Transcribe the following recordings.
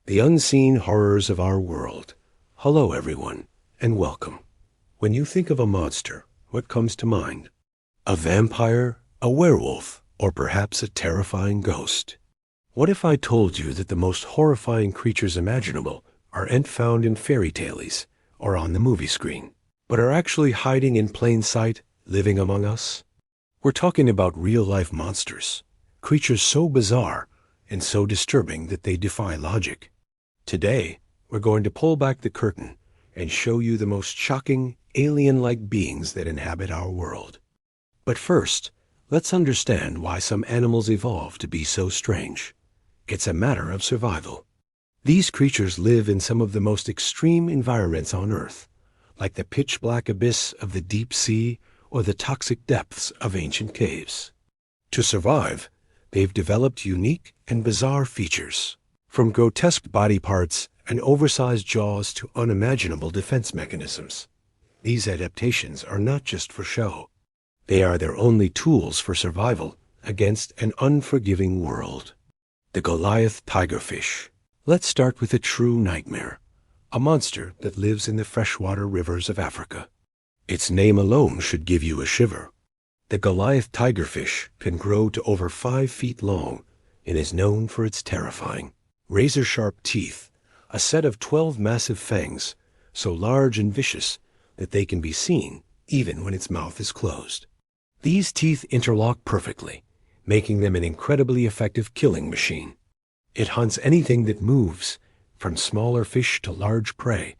The unseen horrors of our world. Hello, everyone, and welcome. When you think of a monster, what comes to mind? A vampire, a werewolf, or perhaps a terrifying ghost? What if I told you that the most horrifying creatures imaginable aren't found in fairy tales or on the movie screen, but are actually hiding in plain sight, living among us? We're talking about real-life monsters, creatures so bizarre and so disturbing that they defy logic. Today, we're going to pull back the curtain and show you the most shocking, alien-like beings that inhabit our world. But first, let's understand why some animals evolved to be so strange. It's a matter of survival. These creatures live in some of the most extreme environments on Earth, like the pitch-black abyss of the deep sea or the toxic depths of ancient caves. To survive, they've developed unique and bizarre features, from grotesque body parts and oversized jaws to unimaginable defense mechanisms. These adaptations are not just for show. They are their only tools for survival against an unforgiving world. The Goliath Tigerfish. Let's start with a true nightmare, a monster that lives in the freshwater rivers of Africa. Its name alone should give you a shiver. The Goliath Tigerfish can grow to over 5 feet long and is known for its terrifying, razor-sharp teeth, a set of 12 massive fangs, so large and vicious that they can be seen even when its mouth is closed. These teeth interlock perfectly, making them an incredibly effective killing machine. It hunts anything that moves, from smaller fish to large prey,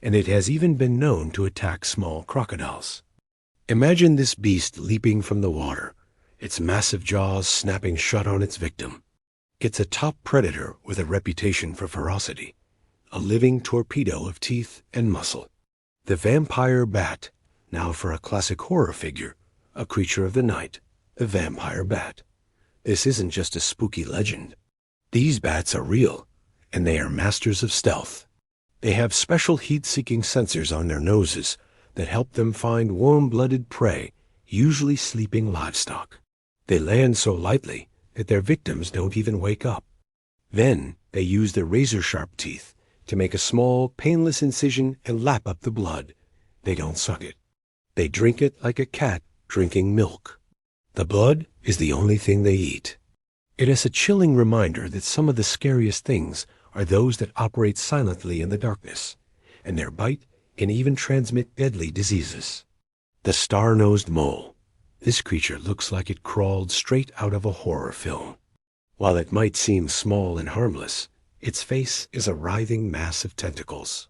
and it has even been known to attack small crocodiles. Imagine this beast leaping from the water, its massive jaws snapping shut on its victim. It's a top predator with a reputation for ferocity, a living torpedo of teeth and muscle. The vampire bat, now for a classic horror figure, a creature of the night, a vampire bat. This isn't just a spooky legend. These bats are real, and they are masters of stealth. They have special heat-seeking sensors on their noses that help them find warm-blooded prey, usually sleeping livestock. They land so lightly that their victims don't even wake up. Then they use their razor-sharp teeth to make a small, painless incision and lap up the blood. They don't suck it. They drink it like a cat drinking milk. The blood is the only thing they eat. It is a chilling reminder that some of the scariest things are those that operate silently in the darkness, and their bite can even transmit deadly diseases. The star-nosed mole. This creature looks like it crawled straight out of a horror film. While it might seem small and harmless, its face is a writhing mass of tentacles.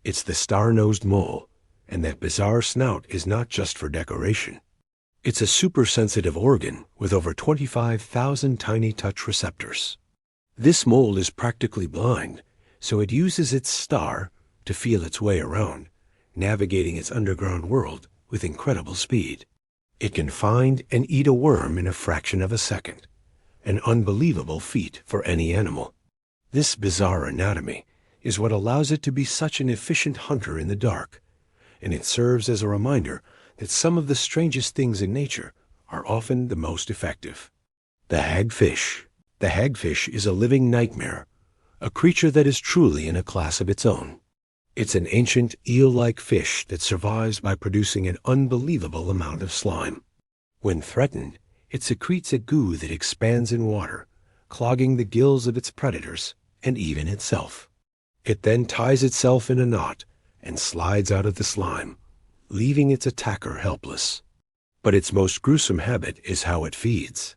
It's the star-nosed mole, and that bizarre snout is not just for decoration. It's a super-sensitive organ with over 25,000 tiny touch receptors. This mole is practically blind, so it uses its star to feel its way around, navigating its underground world with incredible speed. It can find and eat a worm in a fraction of a second, an unbelievable feat for any animal. This bizarre anatomy is what allows it to be such an efficient hunter in the dark, and it serves as a reminder that some of the strangest things in nature are often the most effective. The hagfish. The hagfish is a living nightmare, a creature that is truly in a class of its own. It's an ancient eel-like fish that survives by producing an unbelievable amount of slime. When threatened, it secretes a goo that expands in water, clogging the gills of its predators and even itself. It then ties itself in a knot and slides out of the slime, leaving its attacker helpless. But its most gruesome habit is how it feeds.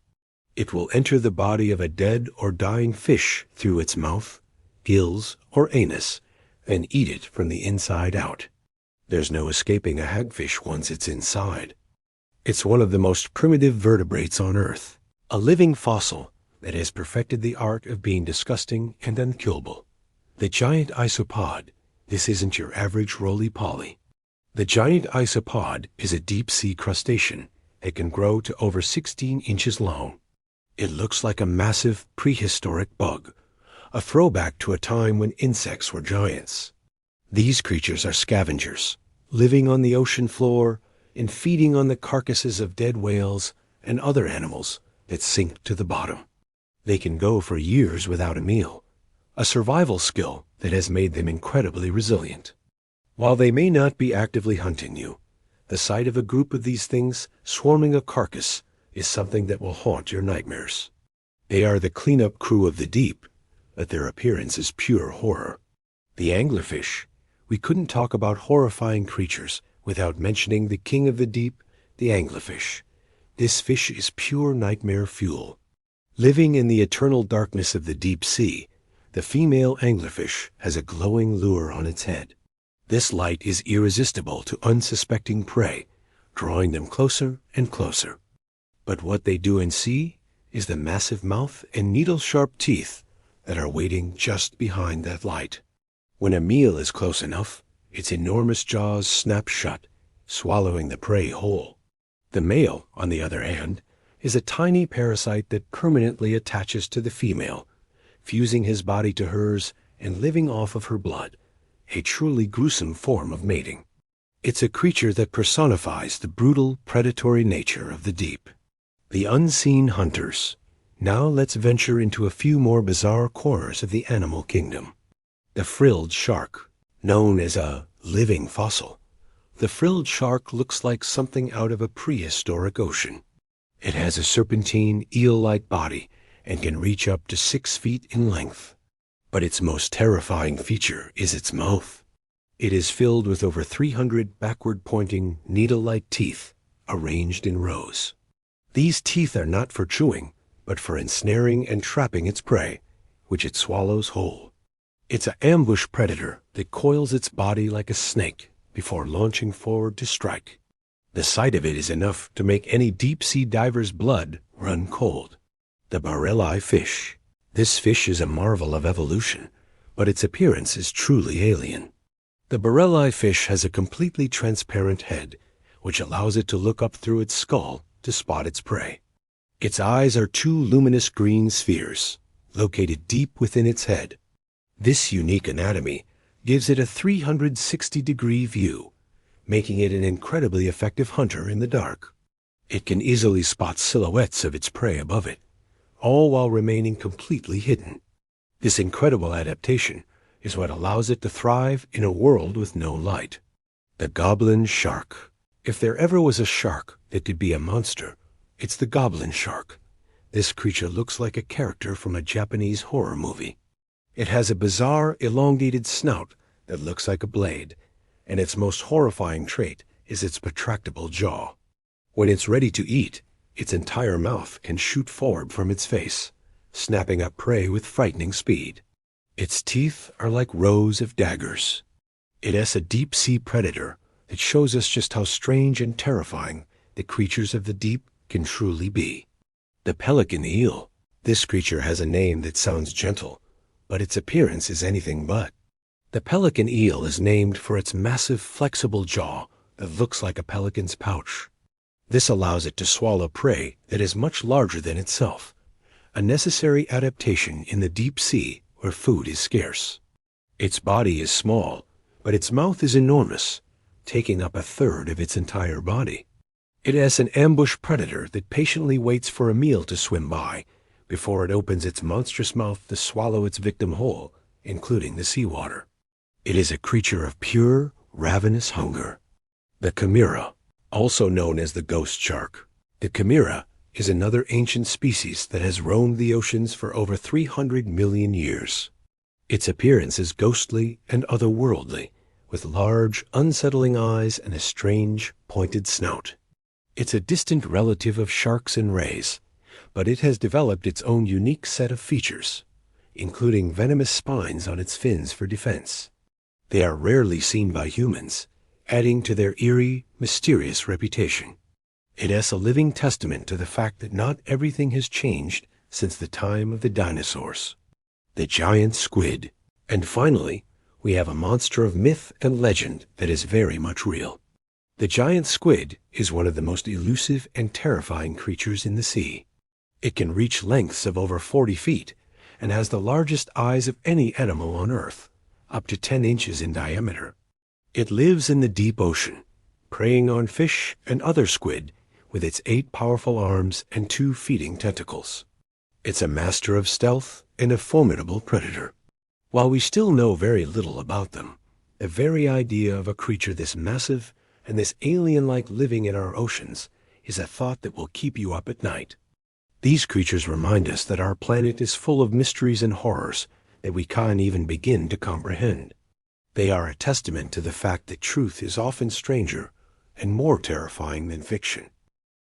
It will enter the body of a dead or dying fish through its mouth, gills, or anus, and eat it from the inside out. There's no escaping a hagfish once it's inside. It's one of the most primitive vertebrates on Earth, a living fossil that has perfected the art of being disgusting and unkillable. The giant isopod. This isn't your average roly-poly. The giant isopod is a deep-sea crustacean that can grow to over 16 inches long. It looks like a massive prehistoric bug, a throwback to a time when insects were giants. These creatures are scavengers, living on the ocean floor and feeding on the carcasses of dead whales and other animals that sink to the bottom. They can go for years without a meal, a survival skill that has made them incredibly resilient. While they may not be actively hunting you, the sight of a group of these things swarming a carcass is something that will haunt your nightmares. They are the cleanup crew of the deep, but their appearance is pure horror. The anglerfish. We couldn't talk about horrifying creatures without mentioning the king of the deep, the anglerfish. This fish is pure nightmare fuel. Living in the eternal darkness of the deep sea, the female anglerfish has a glowing lure on its head. This light is irresistible to unsuspecting prey, drawing them closer and closer. But what they do and see is the massive mouth and needle-sharp teeth that are waiting just behind that light. When a meal is close enough, its enormous jaws snap shut, swallowing the prey whole. The male, on the other hand, is a tiny parasite that permanently attaches to the female, fusing his body to hers and living off of her blood, a truly gruesome form of mating. It's a creature that personifies the brutal, predatory nature of the deep. The unseen hunters. Now let's venture into a few more bizarre corners of the animal kingdom. The frilled shark, known as a living fossil. The frilled shark looks like something out of a prehistoric ocean. It has a serpentine, eel-like body and can reach up to 6 feet in length. But its most terrifying feature is its mouth. It is filled with over 300 backward-pointing, needle-like teeth arranged in rows. These teeth are not for chewing, but for ensnaring and trapping its prey, which it swallows whole. It's an ambush predator that coils its body like a snake before launching forward to strike. The sight of it is enough to make any deep-sea diver's blood run cold. The barrelli fish. This fish is a marvel of evolution, but its appearance is truly alien. The barrelli fish has a completely transparent head, which allows it to look up through its skull to spot its prey. Its eyes are 2 luminous green spheres, located deep within its head. This unique anatomy gives it a 360-degree view, making it an incredibly effective hunter in the dark. It can easily spot silhouettes of its prey above it, all while remaining completely hidden. This incredible adaptation is what allows it to thrive in a world with no light. The goblin shark. If there ever was a shark that could be a monster, it's the goblin shark. This creature looks like a character from a Japanese horror movie. It has a bizarre, elongated snout that looks like a blade, and its most horrifying trait is its protractable jaw. When it's ready to eat, its entire mouth can shoot forward from its face, snapping up prey with frightening speed. Its teeth are like rows of daggers. It is a deep-sea predator that shows us just how strange and terrifying the creatures of the deep can truly be. The pelican eel. This creature has a name that sounds gentle, but its appearance is anything but. The pelican eel is named for its massive, flexible jaw that looks like a pelican's pouch. This allows it to swallow prey that is much larger than itself, a necessary adaptation in the deep sea where food is scarce. Its body is small, but its mouth is enormous, taking up 1/3 of its entire body. It is an ambush predator that patiently waits for a meal to swim by before it opens its monstrous mouth to swallow its victim whole, including the seawater. It is a creature of pure, ravenous hunger. The chimera, also known as the ghost shark. The chimera is another ancient species that has roamed the oceans for over 300 million years. Its appearance is ghostly and otherworldly, with large, unsettling eyes and a strange, pointed snout. It's a distant relative of sharks and rays, but it has developed its own unique set of features, including venomous spines on its fins for defense. They are rarely seen by humans, adding to their eerie, mysterious reputation. It is a living testament to the fact that not everything has changed since the time of the dinosaurs. The giant squid. And finally, we have a monster of myth and legend that is very much real. The giant squid is one of the most elusive and terrifying creatures in the sea. It can reach lengths of over 40 feet and has the largest eyes of any animal on Earth, up to 10 inches in diameter. It lives in the deep ocean, preying on fish and other squid with its 8 powerful arms and 2 feeding tentacles. It's a master of stealth and a formidable predator. While we still know very little about them, the very idea of a creature this massive and this alien-like living in our oceans is a thought that will keep you up at night. These creatures remind us that our planet is full of mysteries and horrors that we can't even begin to comprehend. They are a testament to the fact that truth is often stranger and more terrifying than fiction.